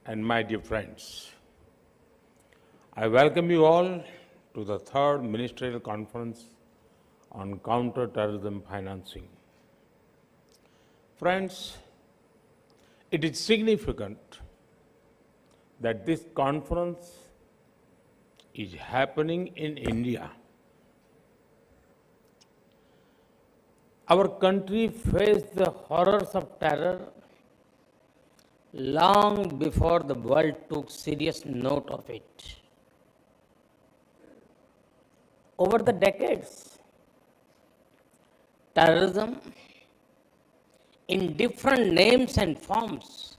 and my dear friends, I welcome you all to the third ministerial conference on counter-terrorism financing. Friends, it is significant that this conference is happening in India. Our country faced the horrors of terror long before the world took serious note of it. Over the decades, terrorism in different names and forms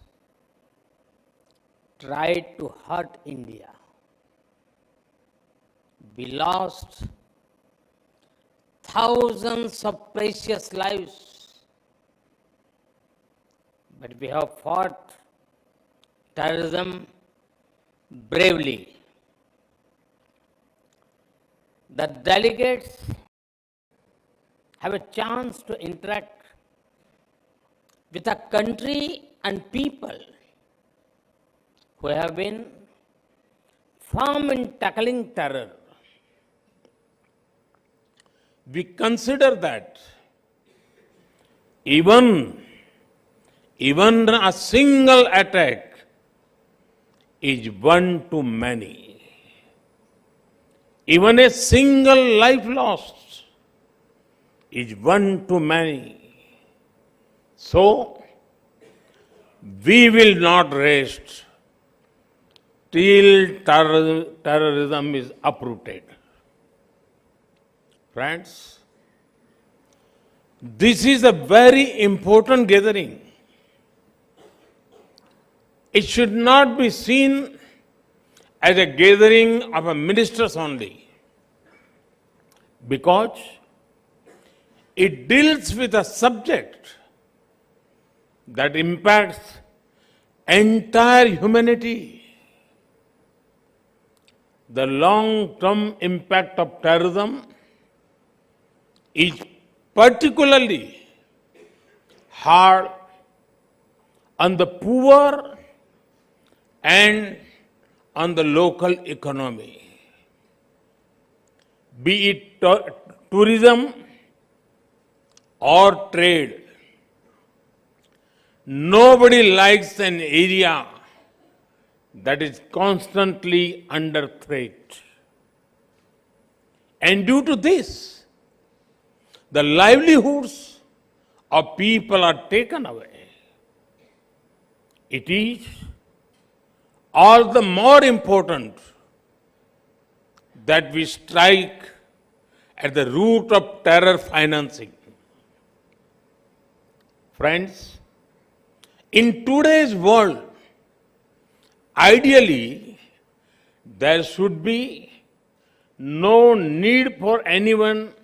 tried to hurt India. We lost thousands of precious lives, but we have fought terrorism bravely. The delegates have a chance to interact with a country and people who have been firm in tackling terror. We consider that even a single attack is one too many. Even a single life lost is one too many. So, we will not rest till terrorism is uprooted. Friends, this is a very important gathering. It should not be seen as a gathering of ministers only, because it deals with a subject that impacts entire humanity. The long-term impact of terrorism is particularly hard on the poor and on the local economy, be it tourism or trade. Nobody likes an area that is constantly under threat. And due to this, the livelihoods of people are taken away. It is all the more important that we strike at the root of terror financing. Friends, in today's world, ideally, there should be no need for anyone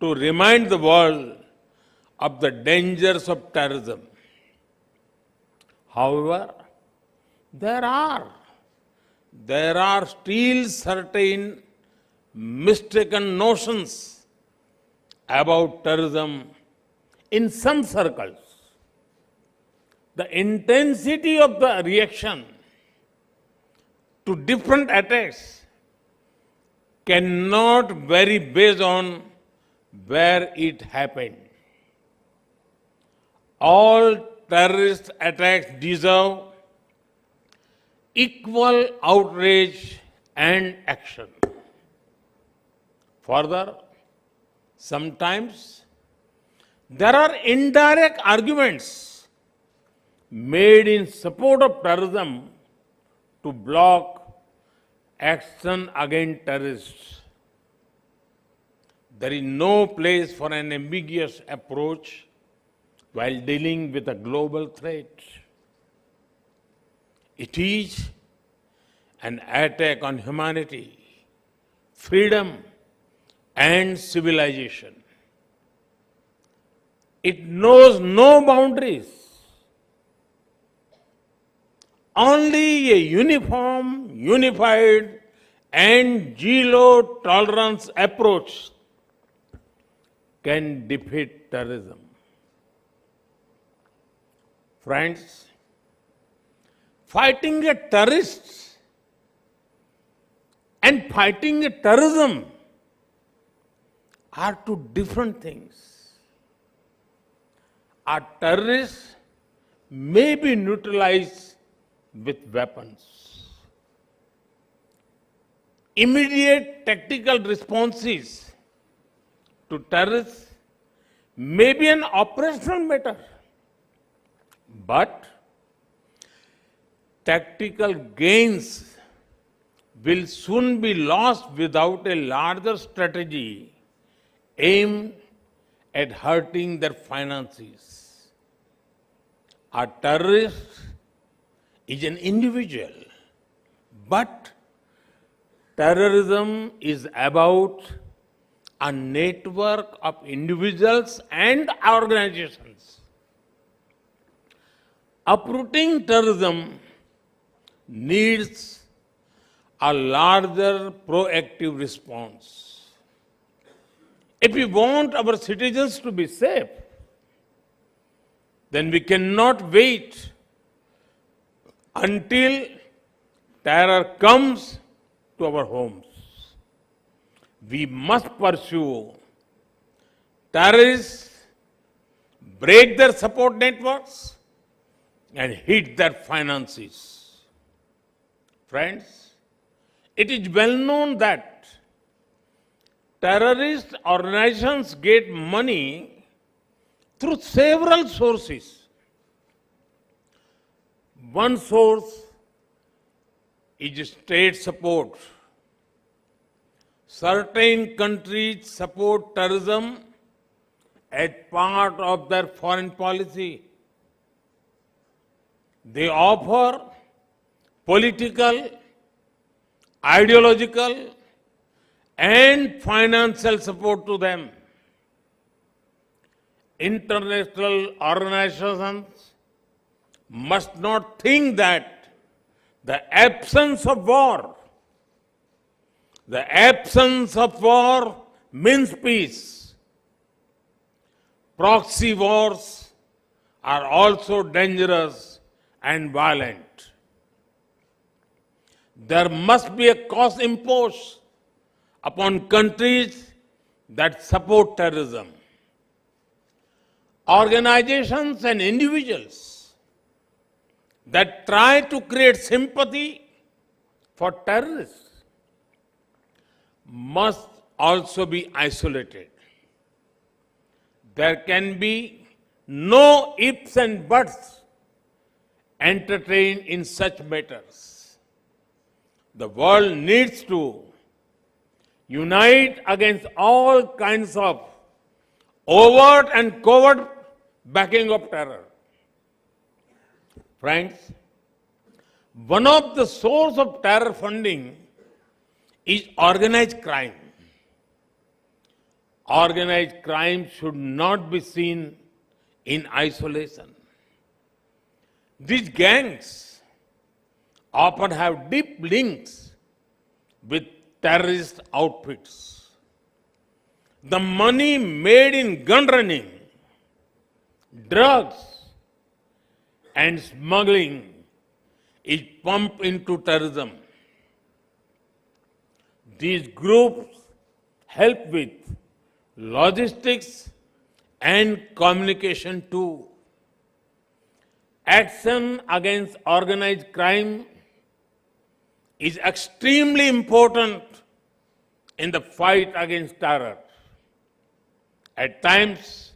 to remind the world of the dangers of terrorism. However, there are still certain mistaken notions about terrorism in some circles. The intensity of the reaction to different attacks cannot vary based on where it happened. All terrorist attacks deserve equal outrage and action. Further, sometimes there are indirect arguments made in support of terrorism to block action against terrorists. There is no place for an ambiguous approach while dealing with a global threat. It is an attack on humanity, freedom, and civilization. It knows no boundaries. Only a uniform, unified, and zero-tolerance approach can defeat terrorism. Friends, Fighting a terrorist and fighting a terrorism are two different things. A terrorist may be neutralized with weapons. Immediate tactical responses to terrorists may be an operational matter, but tactical gains will soon be lost without a larger strategy aimed at hurting their finances. A terrorist is an individual, but terrorism is about a network of individuals and organizations. Uprooting terrorism needs a larger proactive response. If we want our citizens to be safe, then we cannot wait until terror comes to our homes. We must pursue terrorists, break their support networks, and hit their finances. Friends, it is well known that terrorist organizations get money through several sources. One source is state support. Certain countries support terrorism as part of their foreign policy. They offer political, ideological, and financial support to them. International organizations must not think that the absence of war means peace. Proxy wars are also dangerous and violent. There must be a cost imposed upon countries that support terrorism. Organizations and individuals that try to create sympathy for terrorists must also be isolated. There can be no ifs and buts entertained in such matters. The world needs to unite against all kinds of overt and covert backing of terror. Friends, one of the sources of terror funding is organized crime. Organized crime should not be seen in isolation. These gangs often have deep links with terrorist outfits. The money made in gun running, drugs, and smuggling is pumped into terrorism. These groups help with logistics and communication too. Action against organized crime is extremely important in the fight against terror. At times,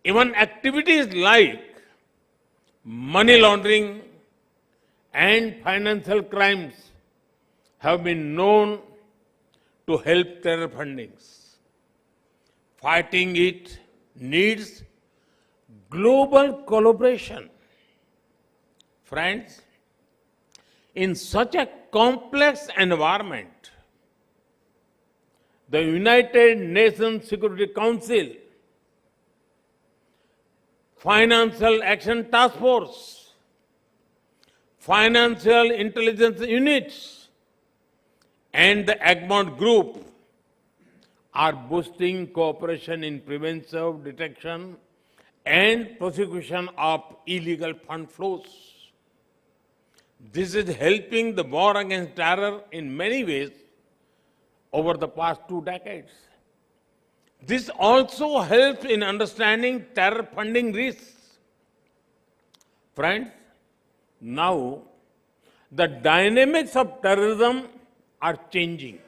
even activities like money laundering and financial crimes have been known to help terror fundings. Fighting it needs global collaboration. Friends, in such a complex environment, the United Nations Security Council, Financial Action Task Force, Financial Intelligence Units, and the Egmont Group are boosting cooperation in preventive detection and prosecution of illegal fund flows. This is helping the war against terror in many ways over the past 2 decades. This also helps in understanding terror funding risks. Friends, now the dynamics of terrorism are changing.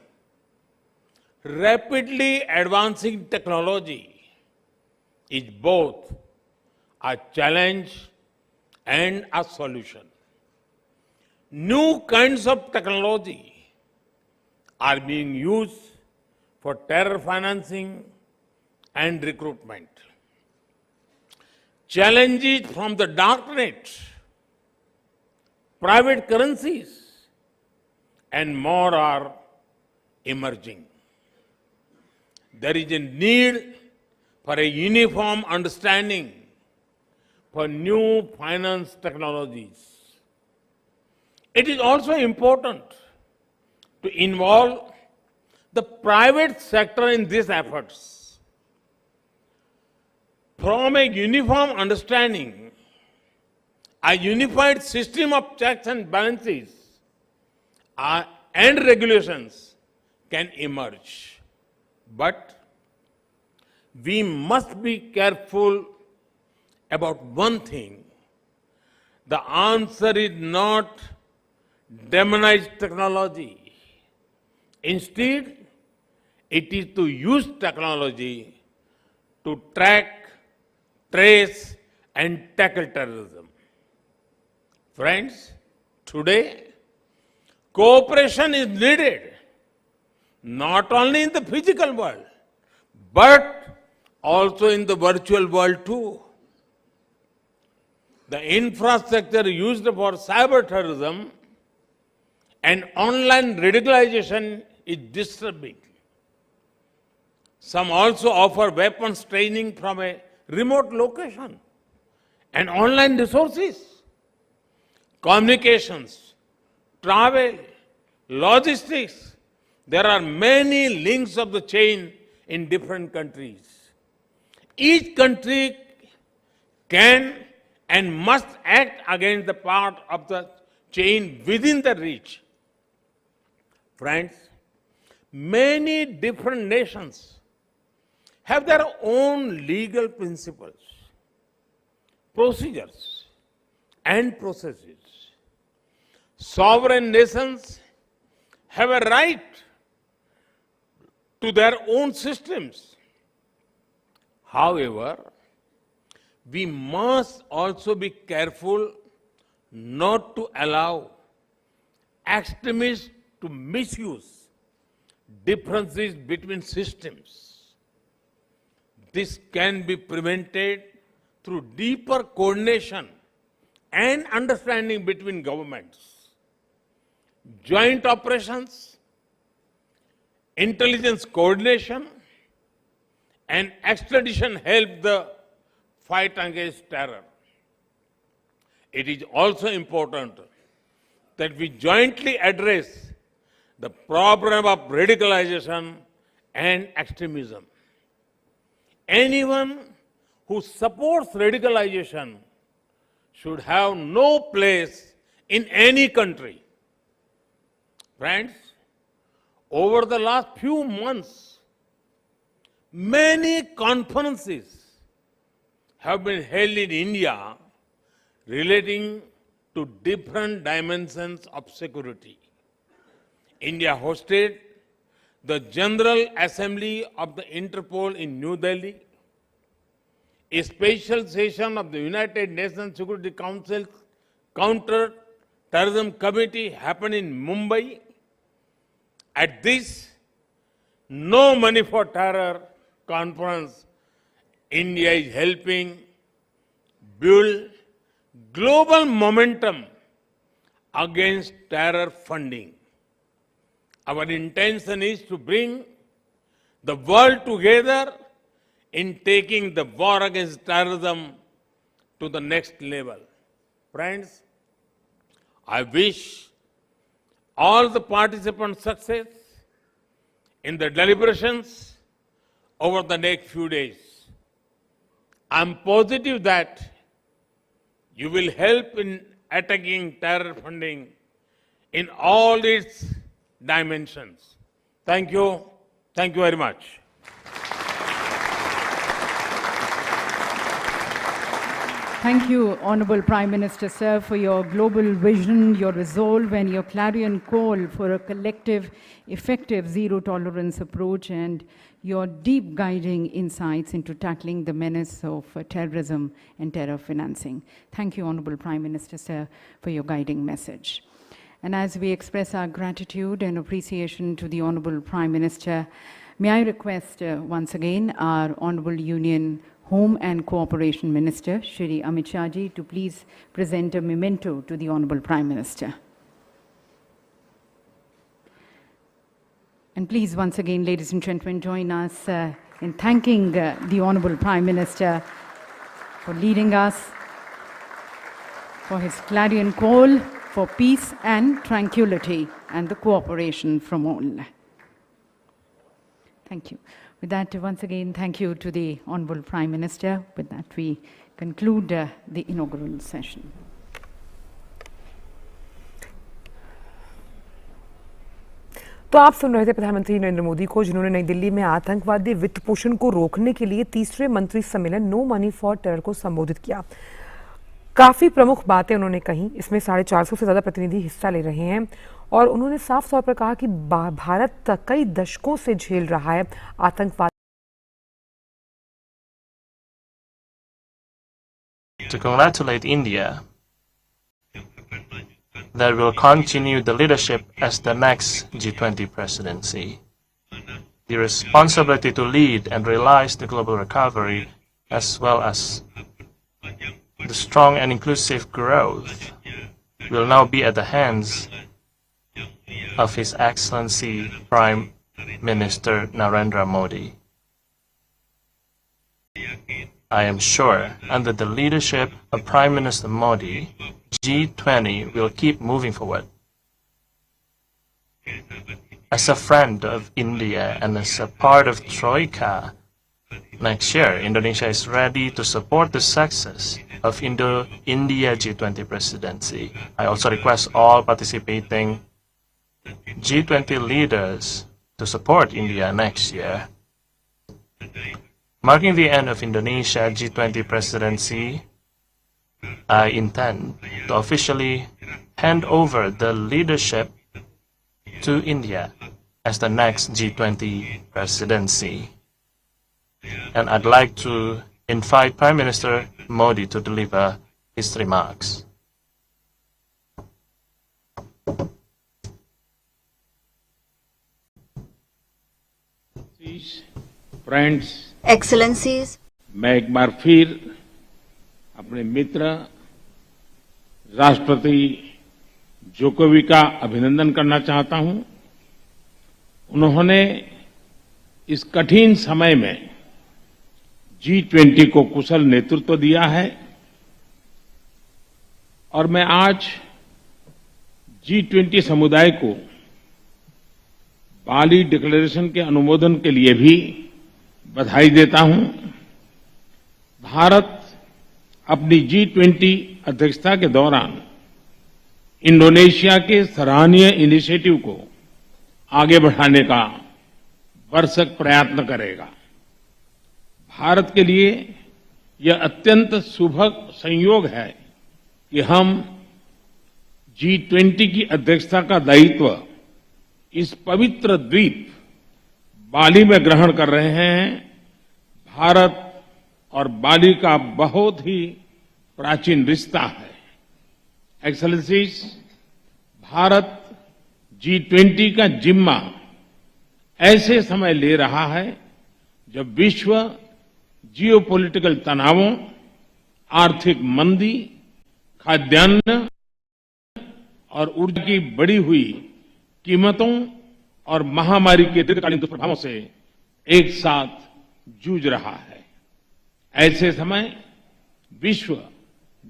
Rapidly advancing technology is both a challenge and a solution. New kinds of technology are being used for terror financing and recruitment. Challenges from the darknet, private currencies, and more are emerging. There is a need for a uniform understanding for new finance technologies. It is also important to involve the private sector in these efforts. From a uniform understanding, a unified system of checks and balances and regulations can emerge. But we must be careful about one thing. The answer is not demonize technology. Instead, it is to use technology to track, trace, and tackle terrorism. Friends, today, cooperation is needed, not only in the physical world, but also in the virtual world too. The infrastructure used for cyber terrorism and online radicalization is disturbing. Some also offer weapons training from a remote location and online resources, communications, travel, logistics. There are many links of the chain in different countries. Each country can and must act against the part of the chain within the reach. Friends, many different nations have their own legal principles, procedures, and processes. Sovereign nations have a right to their own systems. However, we must also be careful not to allow extremists to misuse differences between systems. This can be prevented through deeper coordination and understanding between governments. Joint operations, intelligence coordination, and extradition help the fight against terror. It is also important that we jointly address the problem of radicalization and extremism. Anyone who supports radicalization should have no place in any country. Friends, over the last few months, many conferences have been held in India relating to different dimensions of security. India hosted the General Assembly of the Interpol in New Delhi, a special session of the United Nations Security Council Counter-Terrorism Committee happened in Mumbai. At this No Money for Terror conference, India is helping build global momentum against terror funding. Our intention is to bring the world together in taking the war against terrorism to the next level. Friends, I wish all the participants success in the deliberations over the next few days. I'm positive that you will help in attacking terror funding in all its dimensions. Thank you. Thank you very much. Thank you, Honorable Prime Minister, sir, for your global vision, your resolve, and your clarion call for a collective, effective zero-tolerance approach, and your deep guiding insights into tackling the menace of terrorism and terror financing. Thank you, Honorable Prime Minister, sir, for your guiding message. And as we express our gratitude and appreciation to the Honorable Prime Minister, may I request once again our Honorable Union Home and Cooperation Minister, Shri Amit Shah ji, to please present a memento to the Honorable Prime Minister. And please, once again, ladies and gentlemen, join us in thanking the Honorable Prime Minister for leading us, for his clarion call for peace and tranquility and the cooperation from all. Thank you. With that, once again, thank you to the Honorable Prime Minister. With that, we conclude the inaugural session. तो आप सुन रहे थे प्रधानमंत्री नरेंद्र मोदी को, जिन्होंने नई दिल्ली में आतंकवादी वित्त पोषण को रोकने के लिए तीसरे मंत्री सम्मेलन नो मनी फॉर टेरर को संबोधित किया। काफी प्रमुख बातें उन्होंने कही। इसमें 450 से ज्यादा प्रतिनिधि हिस्सा ले रहे हैं और उन्होंने साफ तौर पर कहा कि भारत कई दशकों से झेल रहा है आतंकवाद। To congratulate India that will continue the leadership as the next G20 presidency. The responsibility to lead and realize the global recovery, as well as the strong and inclusive growth, will now be at the hands of His Excellency Prime Minister Narendra Modi. I am sure, under the leadership of Prime Minister Modi, G20 will keep moving forward. As a friend of India and as a part of Troika, next year Indonesia is ready to support the success of India G20 presidency. I also request all participating G20 leaders to support India next year. Marking the end of Indonesia G20 presidency, I intend to officially hand over the leadership to India as the next G20 presidency. And I'd like to invite Prime Minister Modi to deliver his remarks. Friends, Excellencies, मैं एक बार फिर अपने मित्र राष्ट्रपति जोकोविच का अभिनंदन करना चाहता हूं। उन्होंने इस कठिन समय में G20 को कुशल नेतृत्व दिया है और मैं आज G20 समुदाय को बाली डिक्लेरेशन के अनुमोदन के लिए भी बधाई देता हूं। भारत अपनी G20 अध्यक्षता के दौरान इंडोनेशिया के सराहनीय इनिशिएटिव को आगे बढ़ाने का भरसक प्रयत्न करेगा। भारत के लिए यह अत्यंत सुभग संयोग है कि हम G20 की अध्यक्षता का दायित्व इस पवित्र द्वीप बाली में ग्रहण कर रहे हैं। भारत और बाली का बहुत ही प्राचीन रिश्ता है। एक्सेलेंसीज, भारत G20 का जिम्मा ऐसे समय ले रहा है जब विश्व जियोपॉलिटिकल तनावों, आर्थिक मंदी, खाद्यान्न और ऊर्जा की बढ़ी हुई कीमतों और महामारी के दीर्घकालीन दुष्प्रभावों से एक साथ जूझ रहा है। ऐसे समय विश्व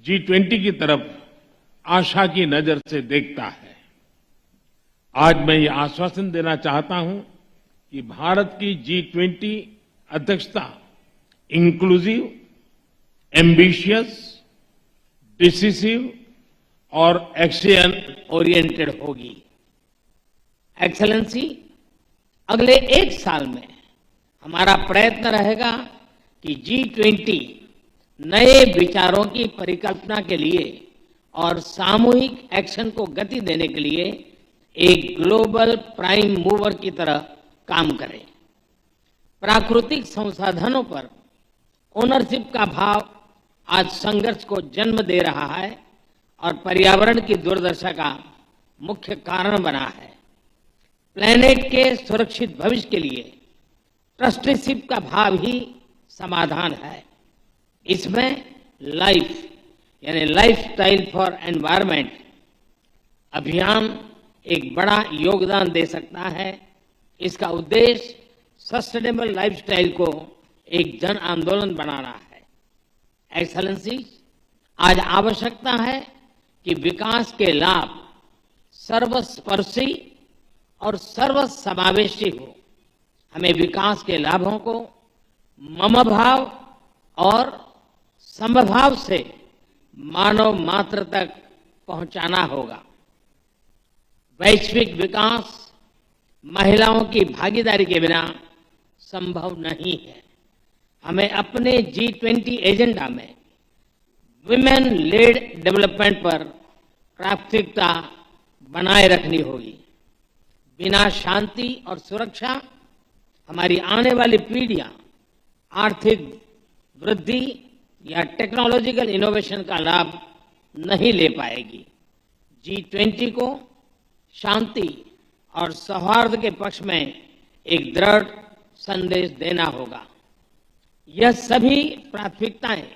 G20 की तरफ आशा की नजर से देखता है। आज मैं ये आश्वासन देना चाहता हूं कि भारत की G20 अध्यक्षता इंक्लूसिव, एम्बिशियस, डिसिसिव और एक्शन ओरिएंटेड होगी। एक्सेलेंसी, अगले एक साल में हमारा प्रयत्न रहेगा कि G20 नए विचारों की परिकल्पना के लिए और सामूहिक एक्शन को गति देने के लिए एक ग्लोबल प्राइम मूवर की तरह काम करे। प्राकृतिक संसाधनों पर ओनरशिप का भाव आज संघर्ष को जन्म दे रहा है और पर्यावरण की दुर्दशा का मुख्य कारण बना है। प्लेनेट के सुरक्षित भविष्य के लिए ट्रस्टीशिप का भाव ही समाधान है। इसमें लाइफ यानी लाइफस्टाइल फॉर एनवायरनमेंट अभियान एक बड़ा योगदान दे सकता है। इसका उद्देश्य सस्टेनेबल लाइफस्टाइल को एक जन आंदोलन बनाना है। एक्सेलेंसी, आज आवश्यकता है कि विकास के लाभ सर्वस्पर्शी और सर्वसमावेशी हो। हमें विकास के लाभों को मम भाव और समभाव से मानव मात्र तक पहुंचाना होगा। वैश्विक विकास महिलाओं की भागीदारी के बिना संभव नहीं है। हमें अपने G20 एजेंडा में विमेन लेड डेवलपमेंट पर प्राथमिकता बनाए रखनी होगी। बिना शांति और सुरक्षा हमारी आने वाली पीढ़ियां आर्थिक वृद्धि या टेक्नोलॉजिकल इनोवेशन का लाभ नहीं ले पाएगी। G20 को शांति और सौहार्द के पक्ष में एक दृढ़ संदेश देना होगा। यह सभी प्राथमिकताएं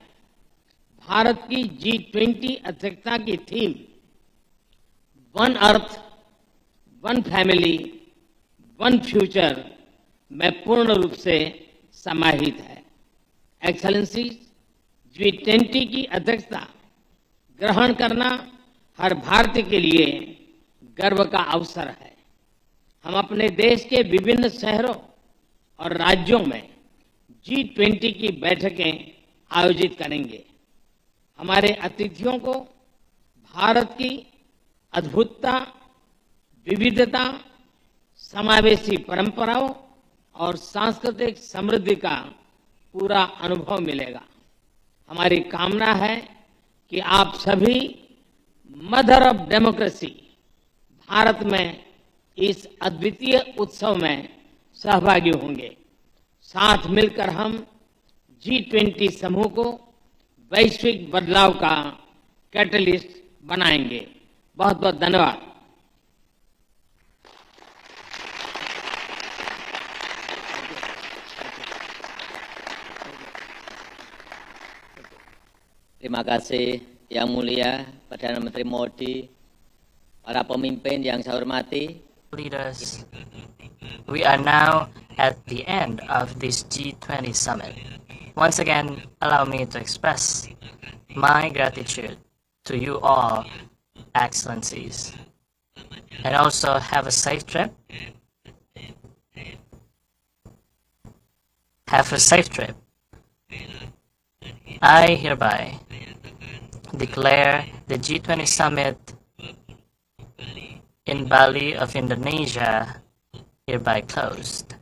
भारत की G20 अध्यक्षता की theme one earth, one family, one future में पूर्ण रूप से समाहित है। एक्सेलेंसी, G20 की अध्यक्षता ग्रहण करना हर भारतीय के लिए गर्व का अवसर है। हम अपने देश के विभिन्न शहरों और राज्यों में G20 की बैठकें आयोजित करेंगे। हमारे अतिथियों को भारत की अद्भुतता, विविधता, समावेशी परंपराओं और सांस्कृतिक समृद्धि का पूरा अनुभव मिलेगा। हमारी कामना है कि आप सभी मदर ऑफ डेमोक्रेसी भारत में इस अद्वितीय उत्सव में सहभागी होंगे। साथ मिलकर हम G20 समूह को वैश्विक बदलाव का कैटलिस्ट बनाएंगे। बहुत बहुत धन्यवाद। Terima kasih Yang Mulia Perdana Menteri Modi, para pemimpin yang saya hormati. Leaders, we are now at the end of this G20 summit. Once again, allow me to express my gratitude to you all, Excellencies, and also have a safe trip. Have a safe trip. I hereby declare the G20 summit in Bali of Indonesia hereby closed.